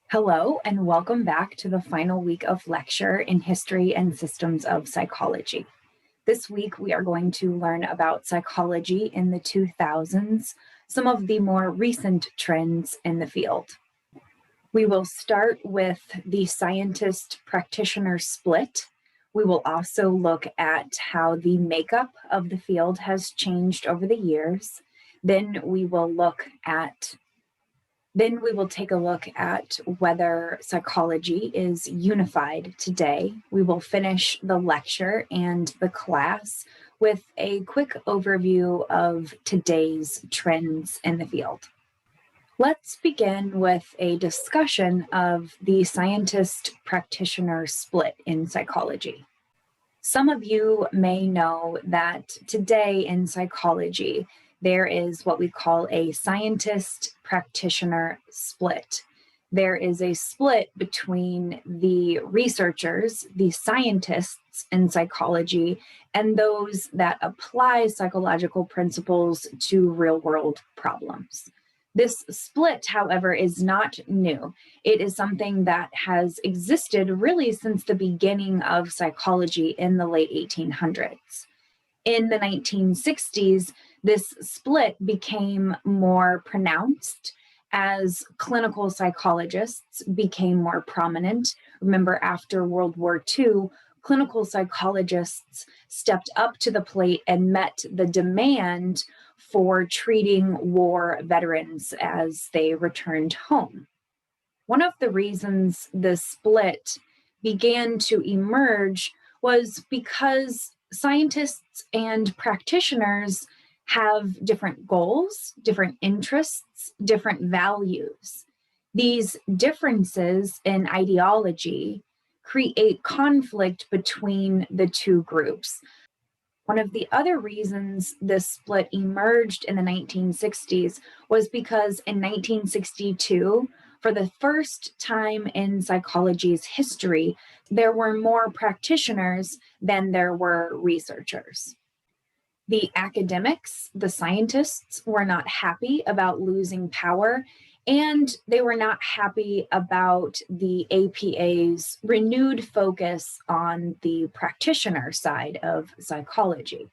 Hello, and welcome back to the final week of lecture in History and Systems of Psychology. This week, we are going to learn about psychology in the 2000s, some of the more recent trends in the field. We will start with the Scientist-Practitioner Split. We will also look at how the makeup of the field has changed over the years. Then we will take a look at whether psychology is unified today. We will finish the lecture and the class with a quick overview of today's trends in the field. Let's begin with a discussion of the scientist-practitioner split in psychology. Some of you may know that today in psychology, there is what we call a scientist-practitioner split. There is a split between the researchers, the scientists in psychology, and those that apply psychological principles to real-world problems. This split, however, is not new. It is something that has existed really since the beginning of psychology in the late 1800s. In the 1960s, this split became more pronounced as clinical psychologists became more prominent. Remember, after World War II, clinical psychologists stepped up to the plate and met the demand for treating war veterans as they returned home. One of the reasons the split began to emerge was because scientists and practitioners have different goals, different interests, different values. These differences in ideology create conflict between the two groups. One of the other reasons this split emerged in the 1960s was because in 1962, for the first time in psychology's history, there were more practitioners than there were researchers. The academics, the scientists, were not happy about losing power, and they were not happy about the APA's renewed focus on the practitioner side of psychology.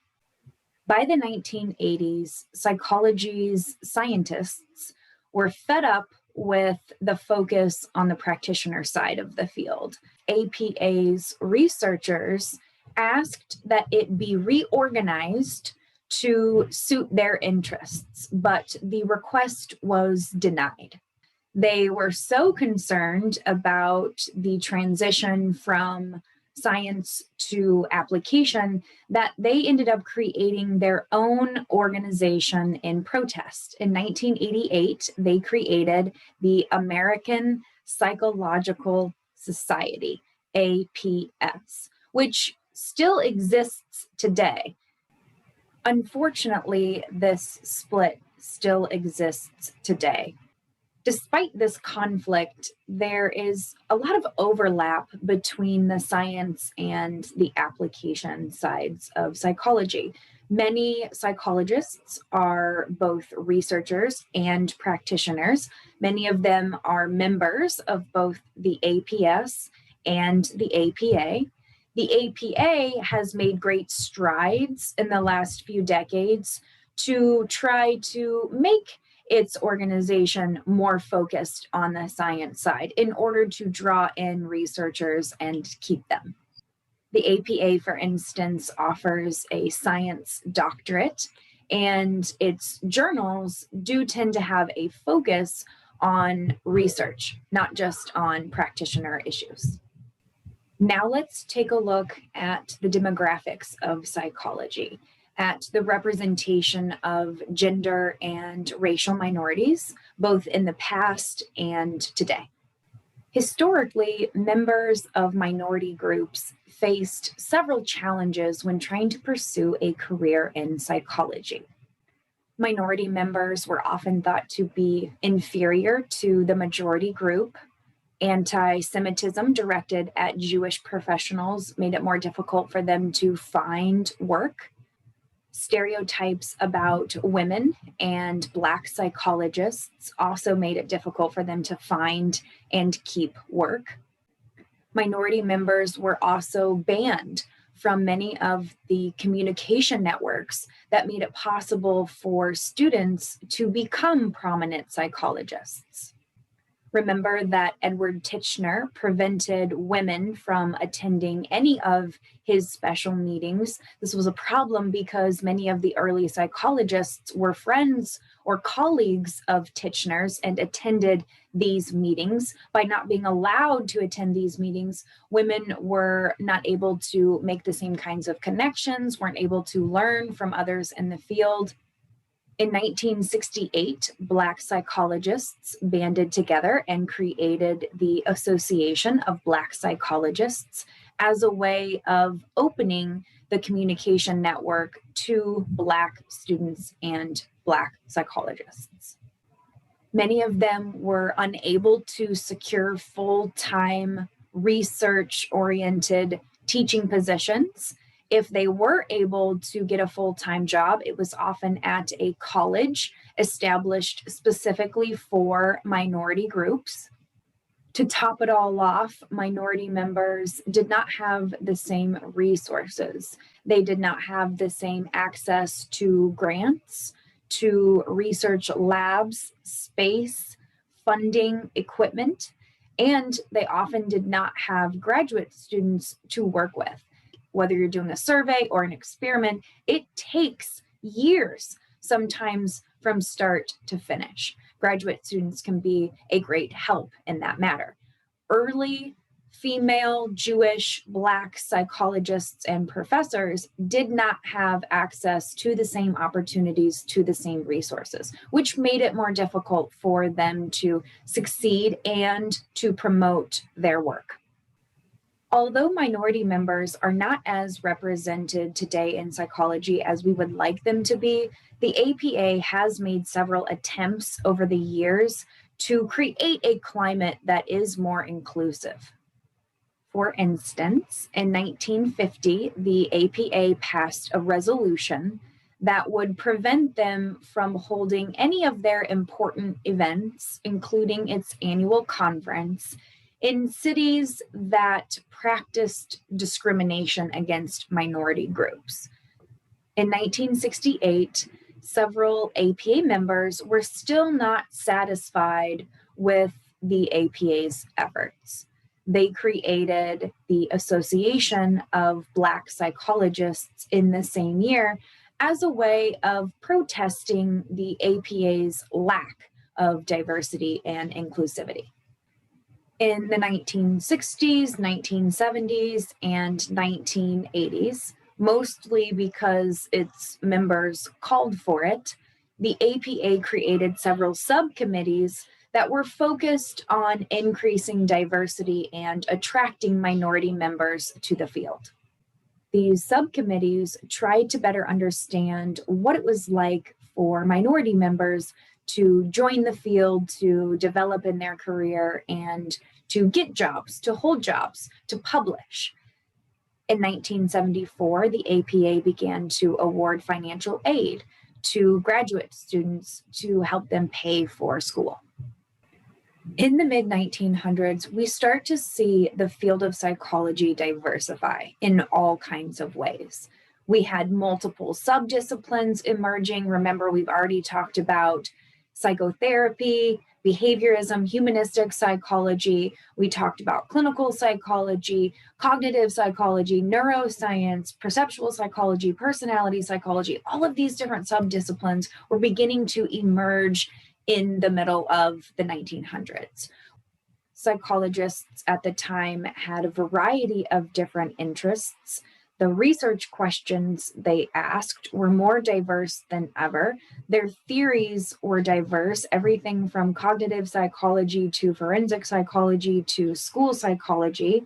By the 1980s, psychology's scientists were fed up with the focus on the practitioner side of the field. APA's researchers asked that it be reorganized to suit their interests, but the request was denied. They were so concerned about the transition from science to application that they ended up creating their own organization in protest. In 1988, they created the American Psychological Society, APS, which still exists today. Unfortunately, this split still exists today. Despite this conflict, there is a lot of overlap between the science and the application sides of psychology. Many psychologists are both researchers and practitioners. Many of them are members of both the APS and the APA. The APA has made great strides in the last few decades to try to make its organization more focused on the science side in order to draw in researchers and keep them. The APA, for instance, offers a science doctorate, and its journals do tend to have a focus on research, not just on practitioner issues. Now let's take a look at the demographics of psychology, at the representation of gender and racial minorities, both in the past and today. Historically, members of minority groups faced several challenges when trying to pursue a career in psychology. Minority members were often thought to be inferior to the majority group. Anti-Semitism directed at Jewish professionals made it more difficult for them to find work. Stereotypes about women and Black psychologists also made it difficult for them to find and keep work. Minority members were also banned from many of the communication networks that made it possible for students to become prominent psychologists. Remember that Edward Titchener prevented women from attending any of his special meetings. This was a problem because many of the early psychologists were friends or colleagues of Titchener's and attended these meetings. By not being allowed to attend these meetings, women were not able to make the same kinds of connections, weren't able to learn from others in the field. In 1968, Black psychologists banded together and created the Association of Black Psychologists as a way of opening the communication network to Black students and Black psychologists. Many of them were unable to secure full-time research-oriented teaching positions. If they were able to get a full-time job, it was often at a college established specifically for minority groups. To top it all off, minority members did not have the same resources. They did not have the same access to grants, to research labs, space, funding, equipment, and they often did not have graduate students to work with. Whether you're doing a survey or an experiment, it takes years, sometimes from start to finish. Graduate students can be a great help in that matter. Early female, Jewish, Black psychologists and professors did not have access to the same opportunities, to the same resources, which made it more difficult for them to succeed and to promote their work. Although minority members are not as represented today in psychology as we would like them to be, the APA has made several attempts over the years to create a climate that is more inclusive. For instance, in 1950, the APA passed a resolution that would prevent them from holding any of their important events, including its annual conference, in cities that practiced discrimination against minority groups. In 1968, several APA members were still not satisfied with the APA's efforts. They created the Association of Black Psychologists in the same year as a way of protesting the APA's lack of diversity and inclusivity. In the 1960s, 1970s, and 1980s, mostly because its members called for it, the APA created several subcommittees that were focused on increasing diversity and attracting minority members to the field. These subcommittees tried to better understand what it was like for minority members to join the field, to develop in their career, and to get jobs, to hold jobs, to publish. In 1974, the APA began to award financial aid to graduate students to help them pay for school. In the mid-1900s, we start to see the field of psychology diversify in all kinds of ways. We had multiple subdisciplines emerging. Remember, we've already talked about psychotherapy, behaviorism, humanistic psychology. We talked about clinical psychology, cognitive psychology, neuroscience, perceptual psychology, personality psychology. All of these different subdisciplines were beginning to emerge in the middle of the 1900s. Psychologists at the time had a variety of different interests. The research questions they asked were more diverse than ever. Their theories were diverse, everything from cognitive psychology to forensic psychology to school psychology.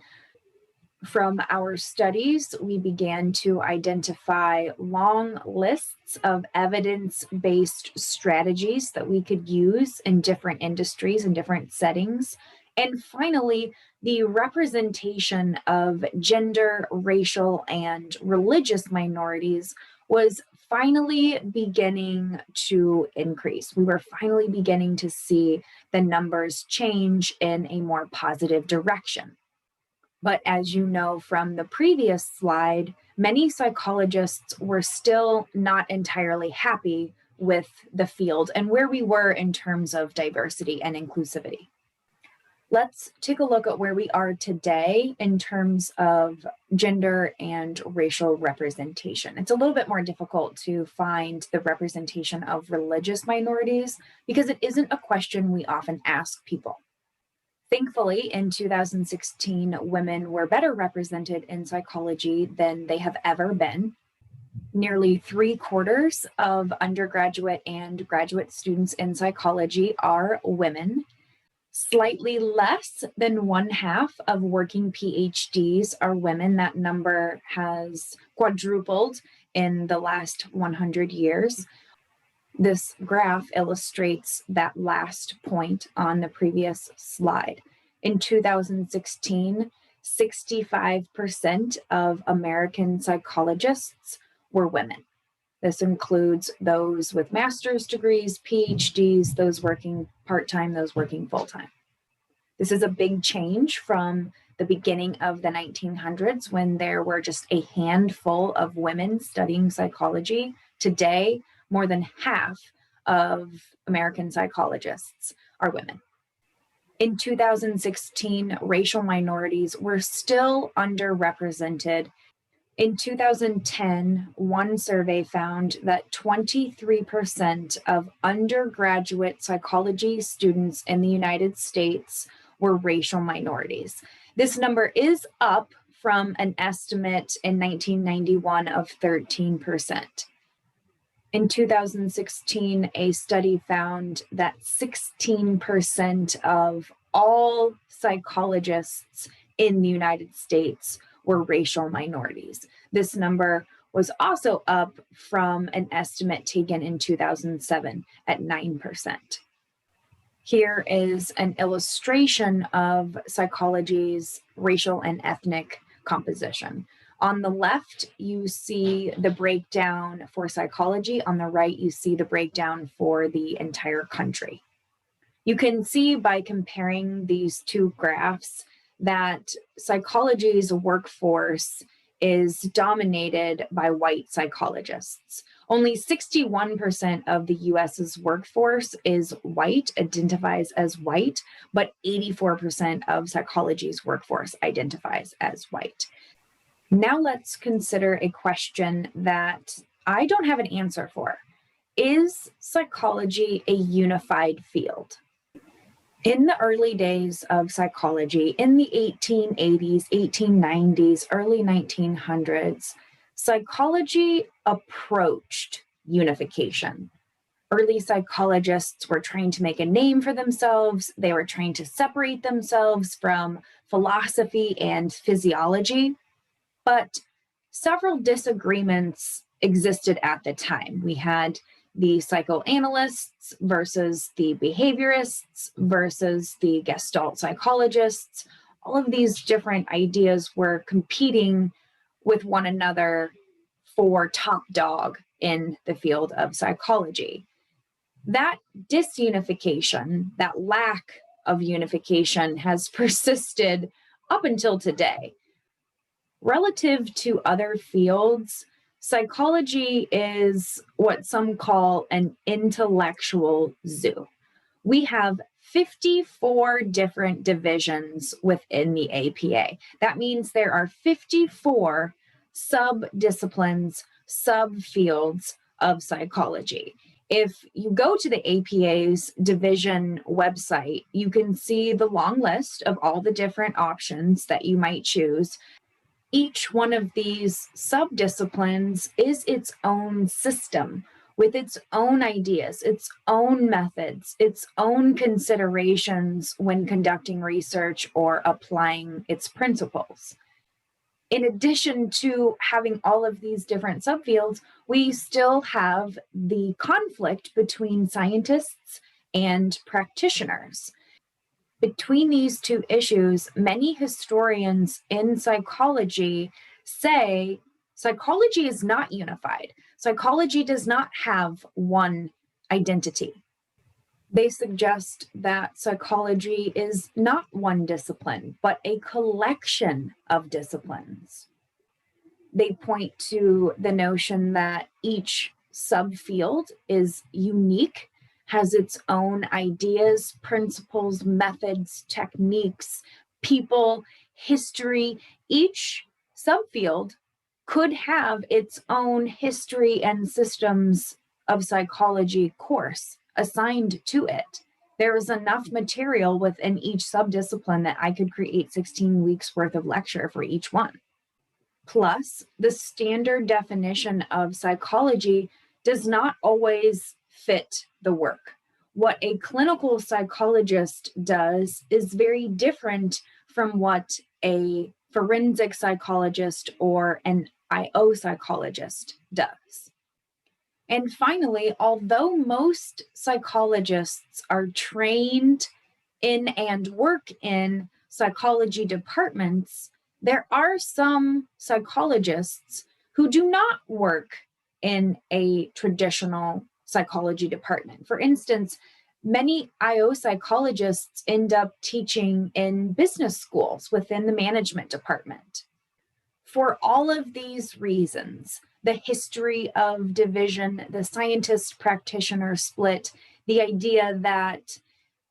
From our studies, we began to identify long lists of evidence-based strategies that we could use in different industries and different settings. And finally, the representation of gender, racial, and religious minorities was finally beginning to increase. We were finally beginning to see the numbers change in a more positive direction. But as you know from the previous slide, many psychologists were still not entirely happy with the field and where we were in terms of diversity and inclusivity. Let's take a look at where we are today in terms of gender and racial representation. It's a little bit more difficult to find the representation of religious minorities because it isn't a question we often ask people. Thankfully, in 2016, women were better represented in psychology than they have ever been. Nearly 3/4 of undergraduate and graduate students in psychology are women. Slightly less than 1/2 of working PhDs are women. That number has quadrupled in the last 100 years. This graph illustrates that last point on the previous slide. In 2016, 65% of American psychologists were women. This includes those with master's degrees, PhDs, those working part-time, those working full-time. This is a big change from the beginning of the 1900s when there were just a handful of women studying psychology. Today, more than half of American psychologists are women. In 2016, racial minorities were still underrepresented. In 2010, one survey found that 23% of undergraduate psychology students in the United States were racial minorities. This number is up from an estimate in 1991 of 13%. In 2016, a study found that 16% of all psychologists in the United States were racial minorities. This number was also up from an estimate taken in 2007 at 9%. Here is an illustration of psychology's racial and ethnic composition. On the left, you see the breakdown for psychology. On the right, you see the breakdown for the entire country. You can see by comparing these two graphs that psychology's workforce is dominated by white psychologists. Only 61% of the US's workforce is white, identifies as white, but 84% of psychology's workforce identifies as white. Now let's consider a question that I don't have an answer for. Is psychology a unified field? In the early days of psychology, in the 1880s, 1890s, early 1900s, psychology approached unification. Early psychologists were trying to make a name for themselves. They were trying to separate themselves from philosophy and physiology. But several disagreements existed at the time. We had the psychoanalysts versus the behaviorists versus the Gestalt psychologists. All of these different ideas were competing with one another for top dog in the field of psychology. That disunification, that lack of unification, has persisted up until today. Relative to other fields, psychology is what some call an intellectual zoo. We have 54 different divisions within the APA. That means there are 54 subdisciplines, subfields of psychology. If you go to the APA's division website, you can see the long list of all the different options that you might choose. Each one of these subdisciplines is its own system with its own ideas, its own methods, its own considerations when conducting research or applying its principles. In addition to having all of these different subfields, we still have the conflict between scientists and practitioners. Between these two issues, many historians in psychology say psychology is not unified. Psychology does not have one identity. They suggest that psychology is not one discipline, but a collection of disciplines. They point to the notion that each subfield is unique, has its own ideas, principles, methods, techniques, people, history. Each subfield could have its own history and systems of psychology course assigned to it. There is enough material within each subdiscipline that I could create 16 weeks worth of lecture for each one. Plus, the standard definition of psychology does not always fit the work. What a clinical psychologist does is very different from what a forensic psychologist or an IO psychologist does. And finally, although most psychologists are trained in and work in psychology departments, there are some psychologists who do not work in a traditional psychology department. For instance, many IO psychologists end up teaching in business schools within the management department. For all of these reasons, the history of division, the scientist-practitioner split, the idea that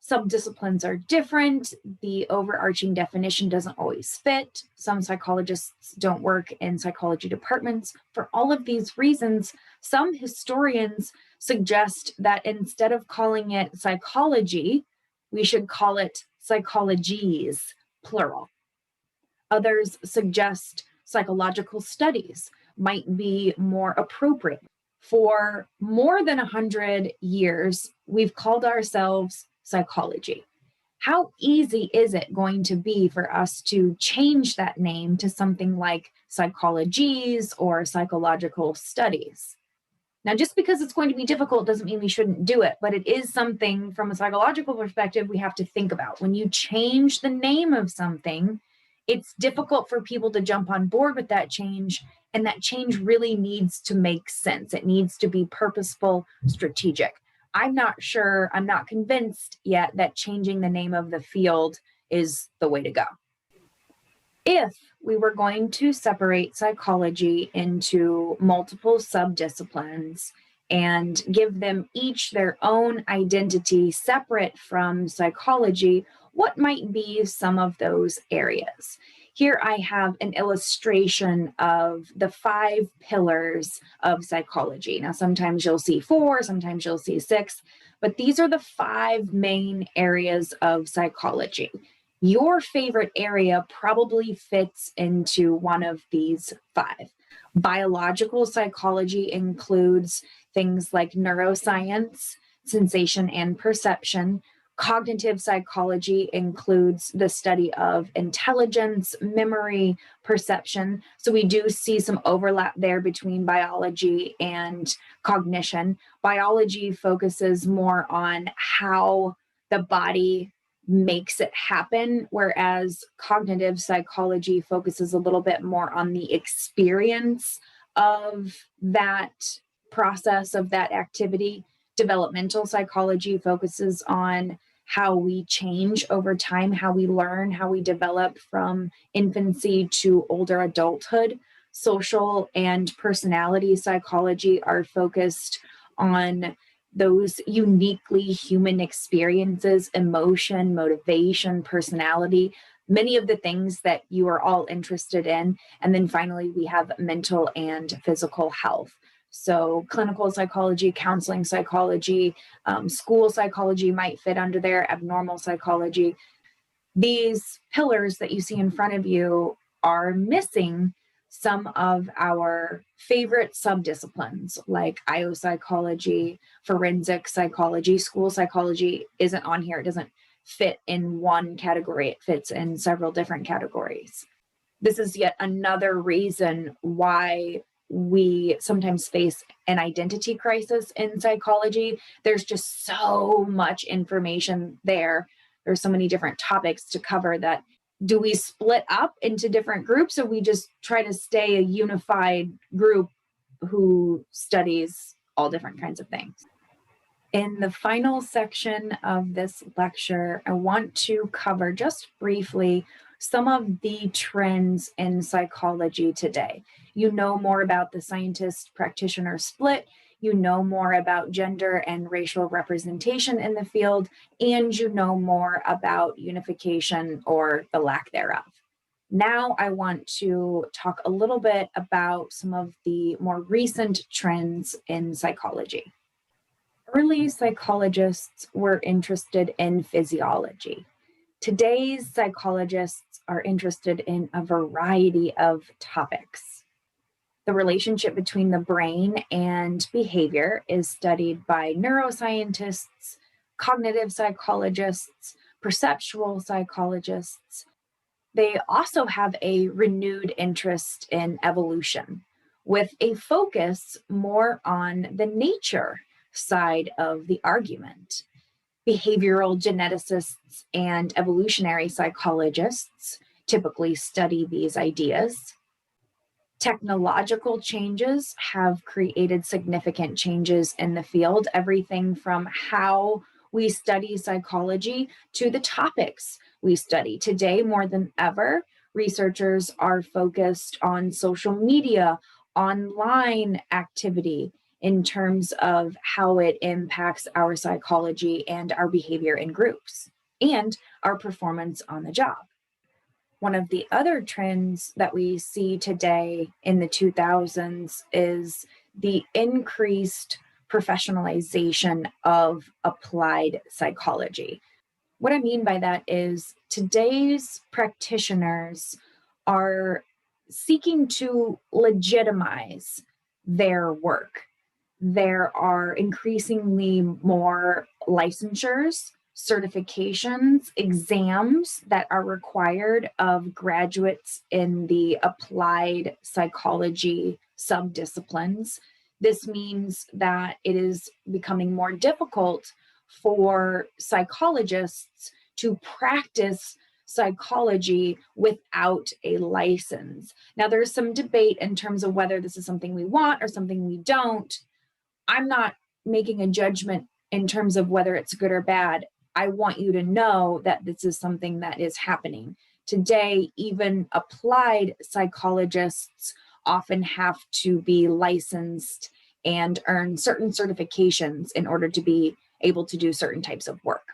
subdisciplines are different, the overarching definition doesn't always fit, some psychologists don't work in psychology departments. For all of these reasons, some historians suggest that instead of calling it psychology, we should call it psychologies, plural. Others suggest psychological studies might be more appropriate. For more than 100 years, we've called ourselves psychology. How easy is it going to be for us to change that name to something like psychologies or psychological studies? Now, just because it's going to be difficult doesn't mean we shouldn't do it, but it is something from a psychological perspective we have to think about. When you change the name of something, it's difficult for people to jump on board with that change, and that change really needs to make sense. It needs to be purposeful, strategic. I'm not sure, I'm not convinced yet that changing the name of the field is the way to go. If we were going to separate psychology into multiple subdisciplines and give them each their own identity separate from psychology, what might be some of those areas? Here I have an illustration of the 5 pillars of psychology. Now, sometimes you'll see 4, sometimes you'll see 6, but these are the 5 main areas of psychology. Your favorite area probably fits into one of these 5. Biological psychology includes things like neuroscience, sensation and perception. Cognitive psychology includes the study of intelligence, memory, perception. So we do see some overlap there between biology and cognition. Biology focuses more on how the body makes it happen, whereas cognitive psychology focuses a little bit more on the experience of that process, of that activity. Developmental psychology focuses on how we change over time, how we learn, how we develop from infancy to older adulthood. Social and personality psychology are focused on those uniquely human experiences, emotion, motivation, personality, many of the things that you are all interested in. And then finally, we have mental and physical health. So clinical psychology, counseling psychology, school psychology might fit under there, abnormal psychology. These pillars that you see in front of you are missing some of our favorite subdisciplines like IO psychology, forensic psychology. School psychology isn't on here. It doesn't fit in one category. It fits in several different categories. This is yet another reason why we sometimes face an identity crisis in psychology. There's just so much information there. There's so many different topics to cover that do we split up into different groups or we just try to stay a unified group who studies all different kinds of things. In the final section of this lecture, I want to cover just briefly some of the trends in psychology today. You know more about the scientist-practitioner split, you know more about gender and racial representation in the field, and you know more about unification or the lack thereof. Now I want to talk a little bit about some of the more recent trends in psychology. Early psychologists were interested in physiology. Today's psychologists are interested in a variety of topics. The relationship between the brain and behavior is studied by neuroscientists, cognitive psychologists, perceptual psychologists. They also have a renewed interest in evolution, with a focus more on the nature side of the argument. Behavioral geneticists and evolutionary psychologists typically study these ideas. Technological changes have created significant changes in the field, everything from how we study psychology to the topics we study. Today, more than ever, researchers are focused on social media, online activity, in terms of how it impacts our psychology and our behavior in groups and our performance on the job. One of the other trends that we see today in the 2000s is the increased professionalization of applied psychology. What I mean by that is today's practitioners are seeking to legitimize their work. There are increasingly more licensures, certifications, exams that are required of graduates in the applied psychology subdisciplines. This means that it is becoming more difficult for psychologists to practice psychology without a license. Now, there's some debate in terms of whether this is something we want or something we don't. I'm not making a judgment in terms of whether it's good or bad. I want you to know that this is something that is happening. Today, even applied psychologists often have to be licensed and earn certain certifications in order to be able to do certain types of work.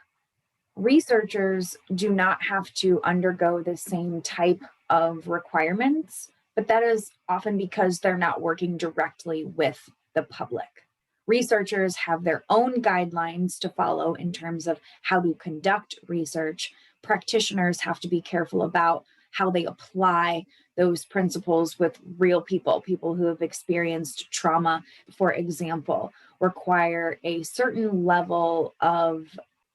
Researchers do not have to undergo the same type of requirements, but that is often because they're not working directly with the public. Researchers have their own guidelines to follow in terms of how to conduct research. Practitioners have to be careful about how they apply those principles with real people. People who have experienced trauma, for example, require a certain level of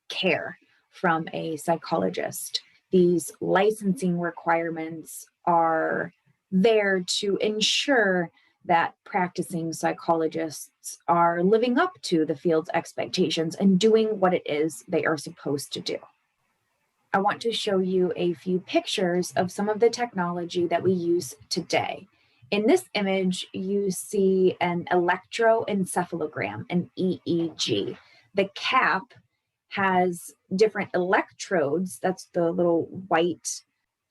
care from a psychologist. These licensing requirements are there to ensure that practicing psychologists are living up to the field's expectations and doing what it is they are supposed to do. I want to show you a few pictures of some of the technology that we use today. In this image, you see an electroencephalogram, an EEG. The cap has different electrodes, that's the little white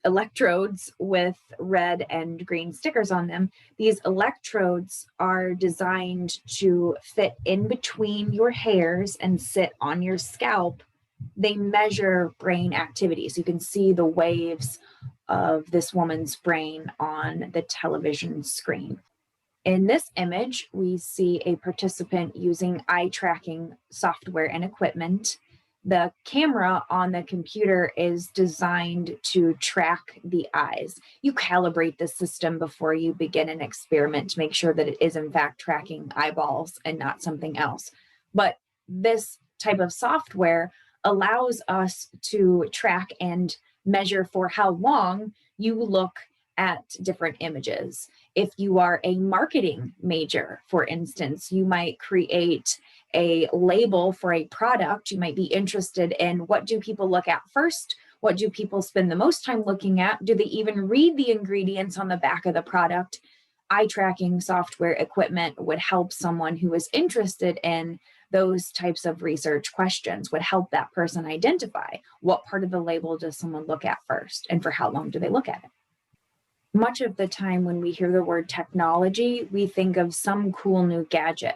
electrodes with red and green stickers on them. These electrodes are designed to fit in between your hairs and sit on your scalp. They measure brain activity. So you can see the waves of this woman's brain on the television screen. In this image, we see a participant using eye tracking software and equipment. The camera on the computer is designed to track the eyes. You calibrate the system before you begin an experiment to make sure that it is in fact tracking eyeballs and not something else. But this type of software allows us to track and measure for how long you look at different images. If you are a marketing major, for instance, you might create a label for a product. You might be interested in what do people look at first? What do people spend the most time looking at? Do they even read the ingredients on the back of the product? eye tracking software equipment would help someone who is interested in those types of research questions, would help that person identify what part of the label does someone look at first and for how long do they look at it. Much of the time when we hear the word technology, we think of some cool new gadget.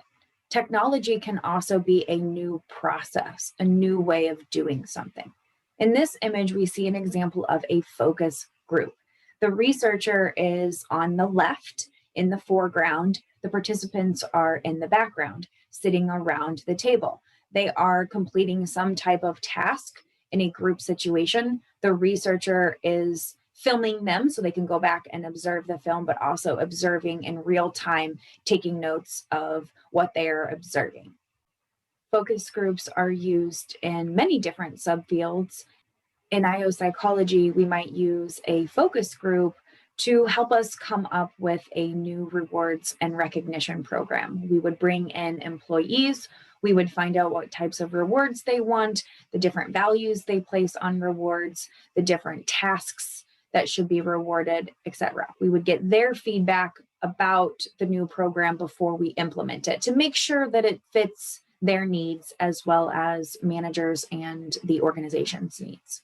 Technology can also be a new process, a new way of doing something. In this image, we see an example of a focus group. The researcher is on the left in the foreground. The participants are in the background, sitting around the table. They are completing some type of task in a group situation. The researcher is filming them so they can go back and observe the film, but also observing in real time, taking notes of what they're observing. Focus groups are used in many different subfields. In IO psychology, we might use a focus group to help us come up with a new rewards and recognition program. We would bring in employees. We would find out what types of rewards they want, the different values they place on rewards, the different tasks that should be rewarded, etc. We would get their feedback about the new program before we implement it to make sure that it fits their needs as well as managers and the organization's needs.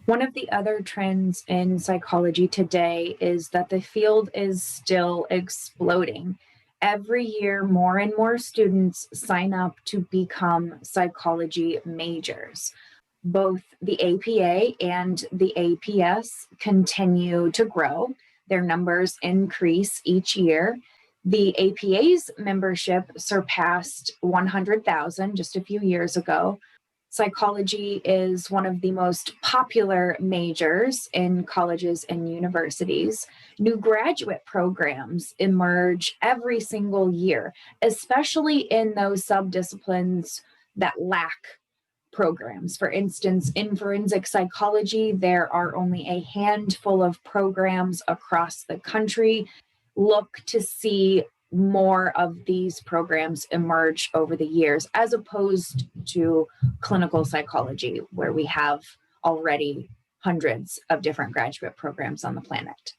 One of the other trends in psychology today is that the field is still exploding. Every year, more and more students sign up to become psychology majors. Both the APA and the APS continue to grow. Their numbers increase each year. The APA's membership surpassed 100,000 just a few years ago. Psychology is one of the most popular majors in colleges and universities. New graduate programs emerge every single year, especially in those subdisciplines that lack programs. For instance, in forensic psychology, there are only a handful of programs across the country. Look to see more of these programs emerge over the years, as opposed to clinical psychology, where we have already hundreds of different graduate programs on the planet.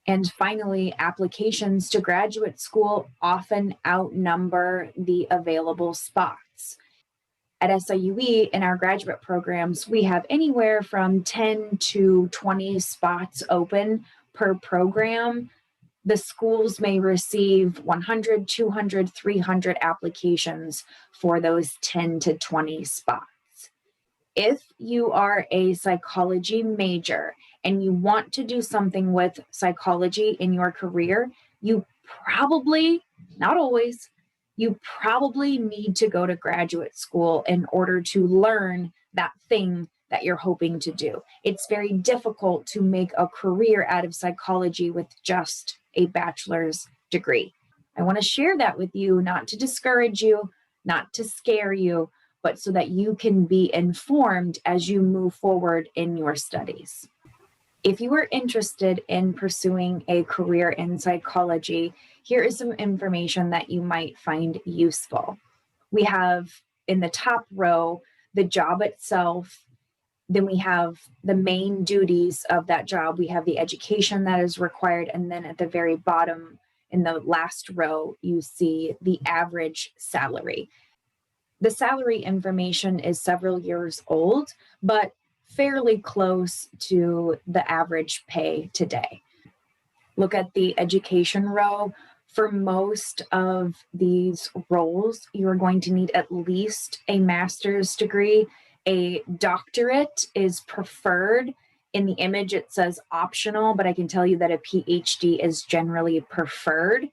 And finally, applications to graduate school often outnumber the available spots. At SIUE, in our graduate programs, we have anywhere from 10 to 20 spots open per program. The schools may receive 100, 200, 300 applications for those 10 to 20 spots. If you are a psychology major and you want to do something with psychology in your career, you probably, not always, you probably need to go to graduate school in order to learn that thing that you're hoping to do. It's very difficult to make a career out of psychology with just a bachelor's degree. I want to share that with you, not to discourage you, not to scare you, but so that you can be informed as you move forward in your studies. If you are interested in pursuing a career in psychology, here is some information that you might find useful. We have in the top row the job itself. Then we have the main duties of that job. We have the education that is required. And then at the very bottom, in the last row, you see the average salary. The salary information is several years old, but fairly close to the average pay today. Look at the education row. For most of these roles, you're going to need at least a master's degree. A doctorate is preferred. In the image, it says optional, but I can tell you that a PhD is generally preferred.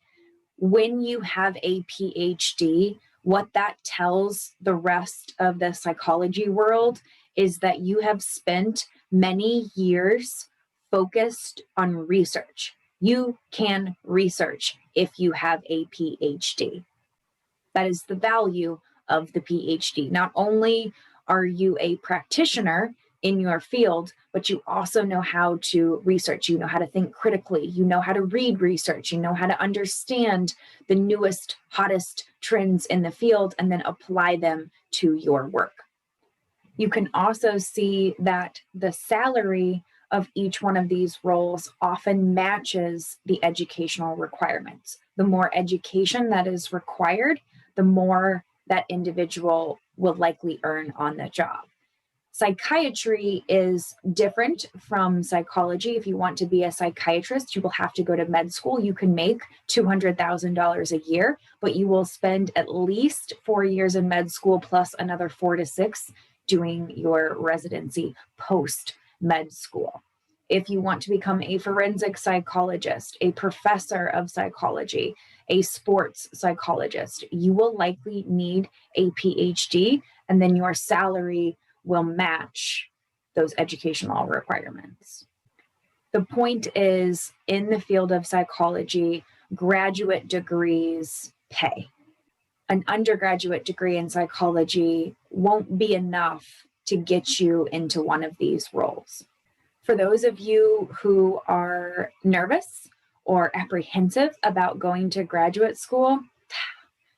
When you have a PhD, what that tells the rest of the psychology world is that you have spent many years focused on research. You can research if you have a PhD. That is the value of the PhD. Not only are you a practitioner in your field, but you also know how to research. You know how to think critically. You know how to read research. You know how to understand the newest, hottest trends in the field and then apply them to your work. You can also see that the salary of each one of these roles often matches the educational requirements. The more education that is required, the more that individual will likely earn on the job. Psychiatry is different from psychology. If you want to be a psychiatrist, you will have to go to med school. You can make $200,000 a year, but you will spend at least 4 years in med school plus another 4 to 6 doing your residency post med school. If you want to become a forensic psychologist, a professor of psychology, a sports psychologist, you will likely need a PhD, and then your salary will match those educational requirements. The point is, in the field of psychology, graduate degrees pay. An undergraduate degree in psychology won't be enough to get you into one of these roles. For those of you who are nervous or apprehensive about going to graduate school,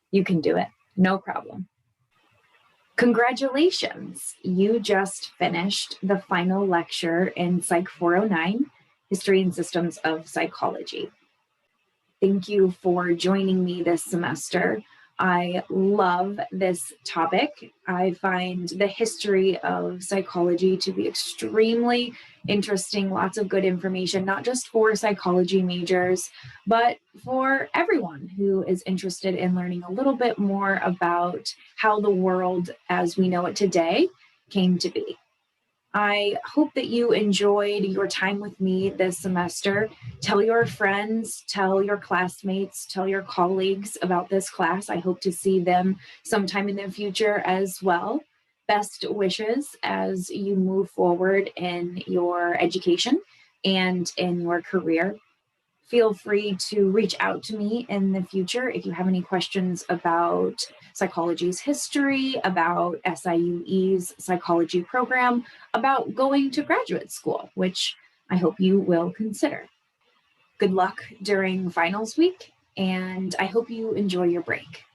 you can do it, no problem. Congratulations, you just finished the final lecture in Psych 409, History and Systems of Psychology. Thank you for joining me this semester. I love this topic. I find the history of psychology to be extremely interesting, lots of good information, not just for psychology majors, but for everyone who is interested in learning a little bit more about how the world as we know it today came to be. I hope that you enjoyed your time with me this semester. Tell your friends, tell your classmates, tell your colleagues about this class. I hope to see them sometime in the future as well. Best wishes as you move forward in your education and in your career. Feel free to reach out to me in the future if you have any questions about psychology's history, about SIUE's psychology program, about going to graduate school, which I hope you will consider. Good luck during finals week, and I hope you enjoy your break.